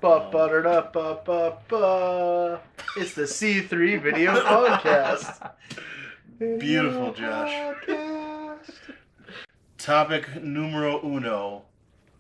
Ba-ba-da-da-ba-ba-ba. It's the C3 Video Podcast. Beautiful, Josh. Topic numero uno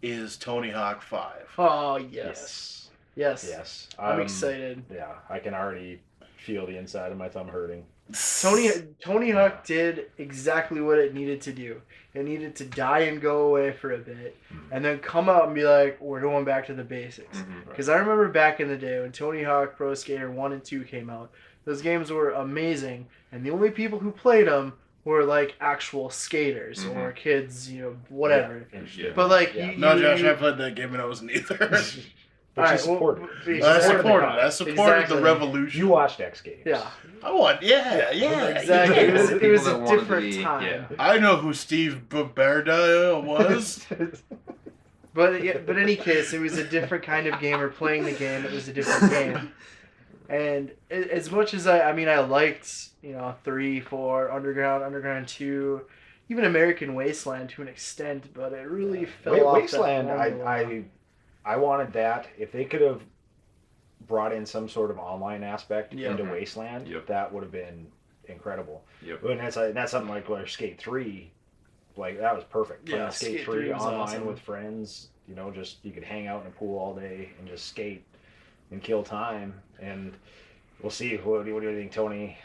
is Tony Hawk 5. Oh, yes. Yes. I'm excited. Yeah, I can already feel the inside of my thumb hurting. Tony Hawk did exactly what it needed to do. It needed to die and go away for a bit, and then come out and be like, we're going back to the basics. Because I remember back in the day when Tony Hawk Pro Skater 1 and 2 came out, those games were amazing, and the only people who played them were like actual skaters or kids, whatever. Yeah. But like, No, Josh, I played that game and I wasn't either. But you supported it. I supported the revolution. You watched X Games. Yeah. Yeah, Exactly. It was a different time. Yeah. I know who Steve Babarda was. But in any case, it was a different kind of game. Or playing the game, it was a different game. And as much as I liked, 3, 4, Underground 2, even American Wasteland to an extent, but it really fell off. Wasteland, I wanted that. If they could have brought in some sort of online aspect into Wasteland, that would have been incredible. And that's something like where Skate 3, like that was perfect. Playing Skate 3 online with friends, just you could hang out in a pool all day and just skate and kill time. And we'll see. What do you think, Tony?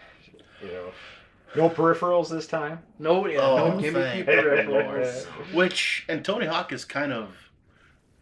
No peripherals this time? No, give me peripherals. And Tony Hawk is kind of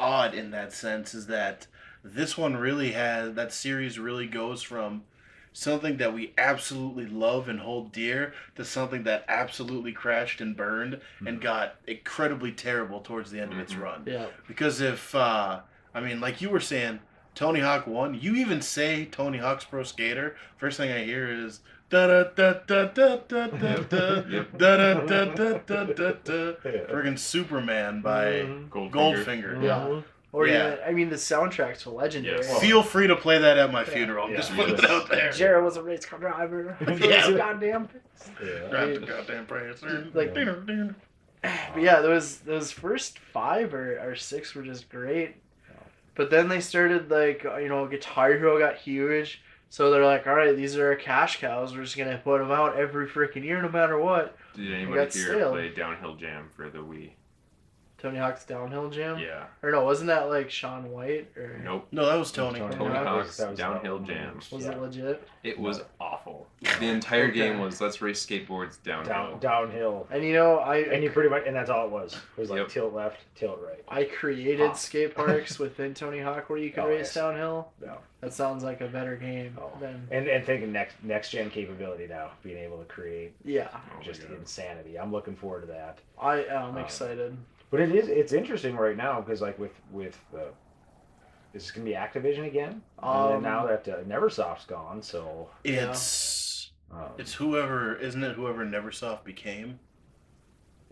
odd in that sense, is that this one really that series really goes from something that we absolutely love and hold dear to something that absolutely crashed and burned and got incredibly terrible towards the end of its run. Yeah. Because if, like you were saying, Tony Hawk 1, you even say Tony Hawk's Pro Skater, first thing I hear is friggin' Superman by Goldfinger. Yeah. Or even, the soundtracks were legendary. Yes. Feel free to play that at my funeral. Just put it out there. Jared was a race car driver. Goddamn. Drive the goddamn prankster. But yeah, those first 5 or 6 were just great. But then they started Guitar Hero got huge. So they're like, all right, these are our cash cows. We're just going to put them out every freaking year no matter what. Did anybody here play Downhill Jam for the Wii? Tony Hawk's Downhill Jam? Yeah. Or no, wasn't that like Shaun White? Or... Nope. No, that was Tony. Tony Hawk's Downhill Jam. Was it legit? It was awful. The entire game was let's race skateboards downhill. Downhill. And you pretty much, and that's all it was. It was like tilt left, tilt right. I created skate parks within Tony Hawk where you could race downhill. No. That sounds like a better game than... And thinking next gen capability now, being able to create just insanity. I'm looking forward to that. I'm excited. But it's interesting right now because like with is this gonna be Activision again? And then now that Neversoft's gone, so it's whoever Neversoft became.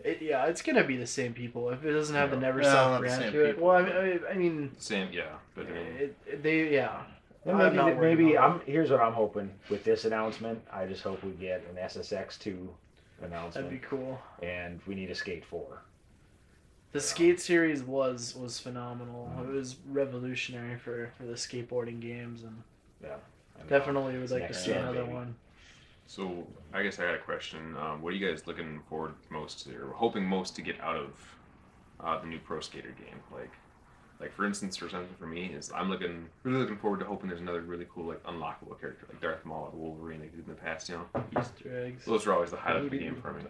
It's gonna be the same people if it doesn't have the Neversoft brand to it. Well, I mean, same, but here's what I'm hoping with this announcement. I just hope we get an SSX2 announcement. That'd be cool. And we need a Skate 4. The Skate series was phenomenal. It was revolutionary for the skateboarding games, and definitely would like to see another one. So I guess I got a question. What are you guys looking forward most to, or hoping most to get out of the new Pro Skater game? Like for instance, or something for me is I'm really looking forward to hoping there's another really cool unlockable character like Darth Maul or Wolverine like in the past. Easter eggs. Those are always the highlight of the game for me.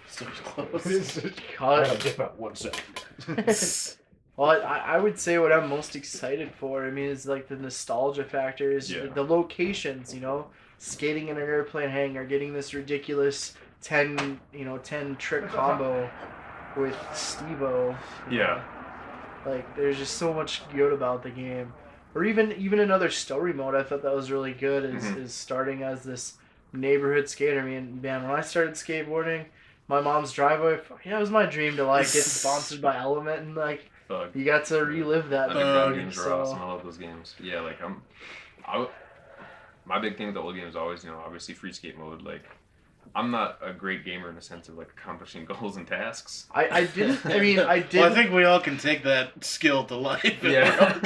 So close. About 1 second. Well, I would say what I'm most excited for, is like the nostalgia factors, the locations, skating in an airplane hangar, getting this ridiculous 10 trick combo with Steve-O. Yeah. Like, there's just so much good about the game. Or even another story mode, I thought that was really good, is starting as this neighborhood skater. Man, when I started skateboarding, my mom's driveway, it was my dream to get sponsored by Element and you got to relive that. Underground games are awesome. I love those games. Yeah, my big thing with the old games is always, obviously free skate mode. I'm not a great gamer in the sense of like accomplishing goals and tasks. I did. Well, I think we all can take that skill to life. Yeah.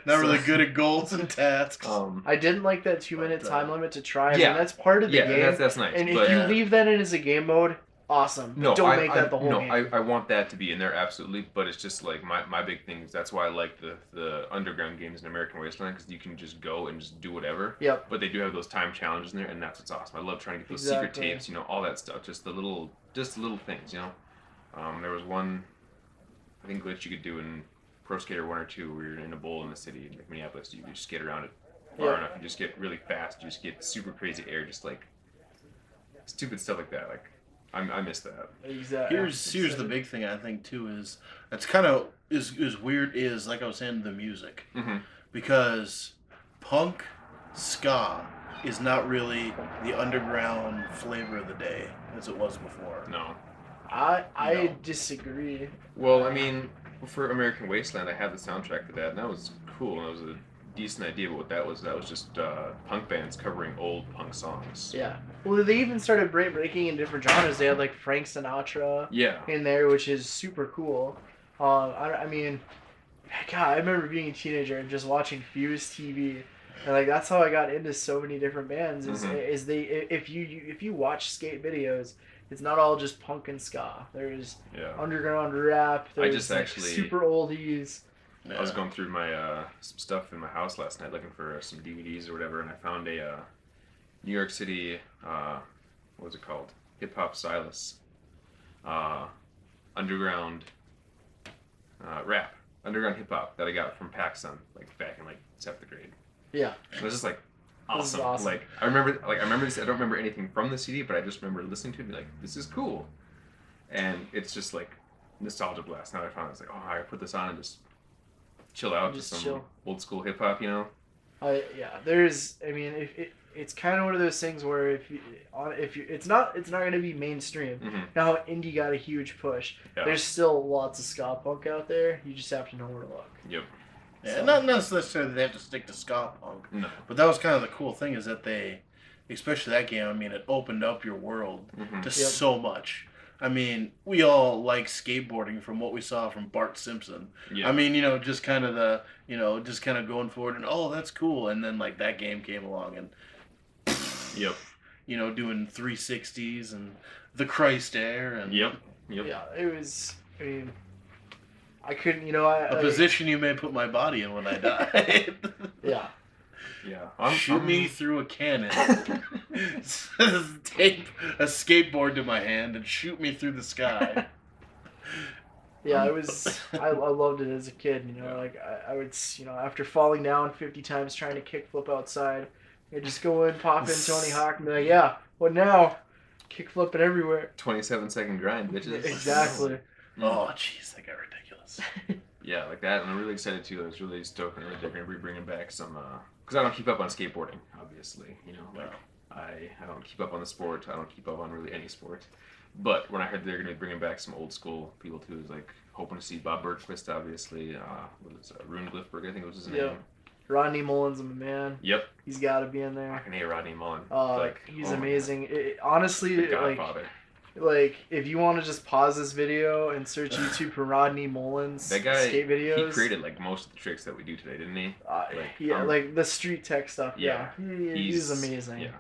Not really good at goals and tasks. I didn't like that 2-minute time limit to try. Yeah. That's part of the game. That's nice. And but, if you leave that in as a game mode, awesome. No, don't make that the whole game. I want that to be in there, absolutely. But it's just like my big thing is that's why I like the underground games in American Wasteland, because you can just go and just do whatever. Yep. But they do have those time challenges in there, and that's what's awesome. I love trying to get those secret tapes, you know, all that stuff. Just the little things, you know. There was one, I think, glitch you could do in Pro Skater 1 or 2 where you're in a bowl in the city, like Minneapolis. You just skate around it far enough. You just get really fast. You just get super crazy air, just like stupid stuff like that. Like, I miss that. Exactly. Here's the big thing I think too is it's kind of is weird is like I was saying the music because punk ska is not really the underground flavor of the day as it was before. No. I disagree. Well, I mean, for American Wasteland, I had the soundtrack for that, and that was cool. And it was a decent idea, but what that was just punk bands covering old punk songs. Yeah. Well, they even started breaking in different genres. They had like Frank Sinatra in there, which is super cool. I mean, God, I remember being a teenager and just watching Fuse TV, and like that's how I got into so many different bands. If you watch skate videos, it's not all just punk and ska. There's underground rap. There's I just actually super oldies. I was going through my some stuff in my house last night looking for some DVDs or whatever, and I found a New York City, what was it called? Hip Hop Silas. Underground rap. Underground hip hop that I got from PacSun, like back in like 7th grade. Yeah. It was just like awesome. This is awesome. Like I remember this. I don't remember anything from the CD, but I just remember listening to it and be like, this is cool. And it's just like nostalgia blast. Now I found it's like, oh, I put this on and just chill out, just some chill. Old school hip hop, you know. It's kind of one of those things where if you it's not going to be mainstream. Now indie got a huge push. Yeah. There's still lots of ska punk out there. You just have to know where to look. Yep. Yeah, so. Not necessarily they have to stick to ska punk. No. But that was kind of the cool thing is that they, especially that game, I mean, it opened up your world to so much. I mean, we all like skateboarding from what we saw from Bart Simpson. Yeah. I mean, you know, just kind of just kind of going forward and, oh, that's cool. And then, like, that game came along and, you know, doing 360s and the Christ Air. And Yep. Yeah, it was, I mean, I couldn't, you know, a position you may put my body in when I die. Yeah. Shoot me through a cannon. Tape a skateboard to my hand and shoot me through the sky. Yeah, it was. I loved it as a kid. You know, like I would, you know, after falling down 50 times trying to kickflip outside, I'd just go in, pop in Tony Hawk, and be like, yeah, what now? Kickflipping everywhere. 27-second grind, bitches. Exactly. Oh, jeez, that got ridiculous. Yeah, like that, and I'm really excited too. I was really stoked that they're going to be bringing back some. Because I don't keep up on skateboarding, obviously. You know, like I don't keep up on the sport. I don't keep up on really any sport. But when I heard they're going to be bringing back some old school people too, I was like hoping to see Bob Bergquist, obviously. What is Rune Glifberg, I think was his name. Rodney Mullen's a man. Yep. He's got to be in there. I can hate Rodney Mullen. He's amazing. Honestly, the Godfather. Like, if you want to just pause this video and search YouTube for Rodney Mullen's skate videos. He created, like, most of the tricks that we do today, didn't he? Like the street tech stuff. Yeah. He's amazing. Yeah.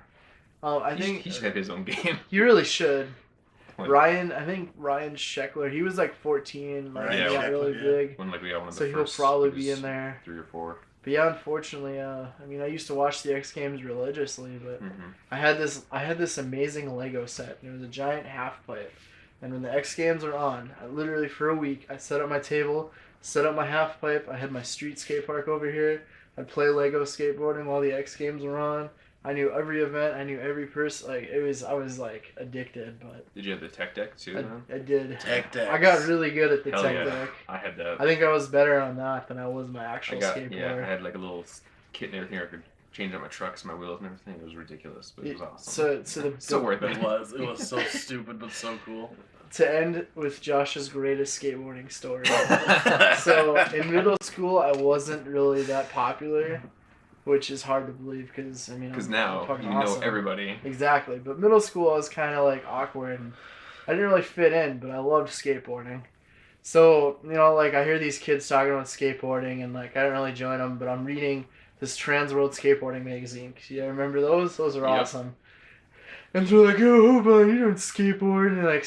I think he should have his own game. He really should. Ryan Sheckler, he was like 14. Ryan got really big. When, like, we got one of the so he'll probably be in there. 3 or 4. But yeah, unfortunately, I mean, I used to watch the X Games religiously, but I had this amazing Lego set. It was a giant half pipe, and when the X Games were on, I literally for a week I set up my table, set up my half pipe. I had my street skate park over here. I'd play Lego skateboarding while the X Games were on. I knew every event. I knew every person. Like I was like addicted. But did you have the tech deck too? I did. Tech deck. I got really good at the tech deck. I had that. I think I was better on that than I was my actual skateboard. Yeah, I had like a little kit and everything. I could change out my trucks, my wheels, and everything. It was ridiculous, but it was awesome. So worth it. It was so stupid, but so cool. To end with Josh's greatest skateboarding story. So in middle school, I wasn't really that popular which is hard to believe because now fucking you know awesome. everybody. Exactly, but middle school I was kind of like awkward. And I didn't really fit in, but I loved skateboarding. So like I hear these kids talking about skateboarding, and like I didn't really join them, but I'm reading this Trans World Skateboarding magazine. You remember those? Those are awesome. And they're like, oh, but you don't skateboard, and like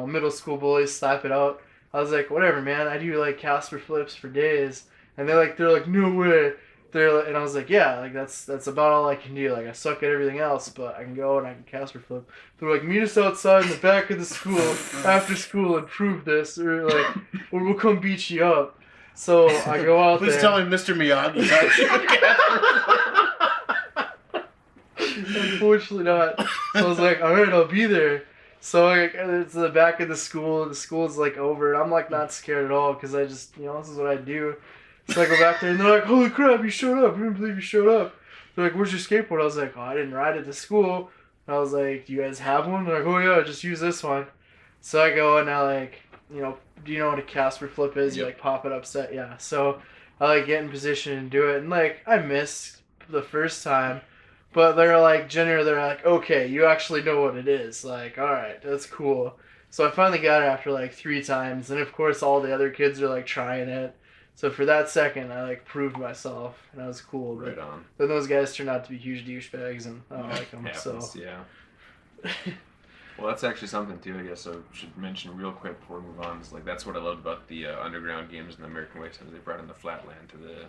middle school bullies slap it out. I was like, whatever, man. I do like Casper flips for days, and they're like, no way. And I was like, yeah, like that's about all I can do. Like I suck at everything else, but I can go and I can Casper flip. They're like, meet us outside in the back of the school after school and prove this, or we'll come beat you up. So I go out Please there. tell me Mr. Miyagi taught you. Unfortunately not. So I was like, all right, I'll be there. So it's the back of the school. The school's like over, and I'm like not scared at all because I just this is what I do. So I go back there, and they're like, holy crap, you showed up. We didn't believe you showed up. They're like, where's your skateboard? I was like, oh, I didn't ride it to school. And I was like, do you guys have one? They're like, oh yeah, just use this one. So I go and I do you know what a Casper flip is? Yep. You pop it upset, yeah. So I get in position and do it, and I missed the first time. But they're like, okay, you actually know what it is. Like, all right, that's cool. So I finally got it after 3 times, and of course all the other kids are trying it. So for that second, I proved myself, and that was cool. Right on. Then those guys turned out to be huge douchebags, and I don't like them. Happens, so yeah. Well, that's actually something too. I guess I should mention real quick before we move on. Is that's what I loved about the underground games in the American Wasteland. They brought in the flatland to the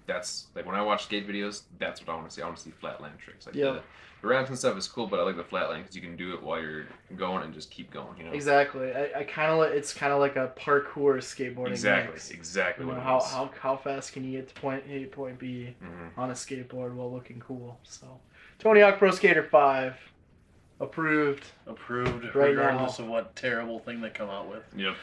That's when I watch skate videos. That's what I want to see. I want to see flatland tricks. The ramps and stuff is cool, but I like the flatland because you can do it while you're going and just keep going. Exactly. I kind of it's kind of like a parkour skateboarding. Exactly. How fast can you get to point A, point B on a skateboard while looking cool? So, Tony Hawk Pro Skater 5, approved. Approved, right regardless now. of what terrible thing they come out with. Yep.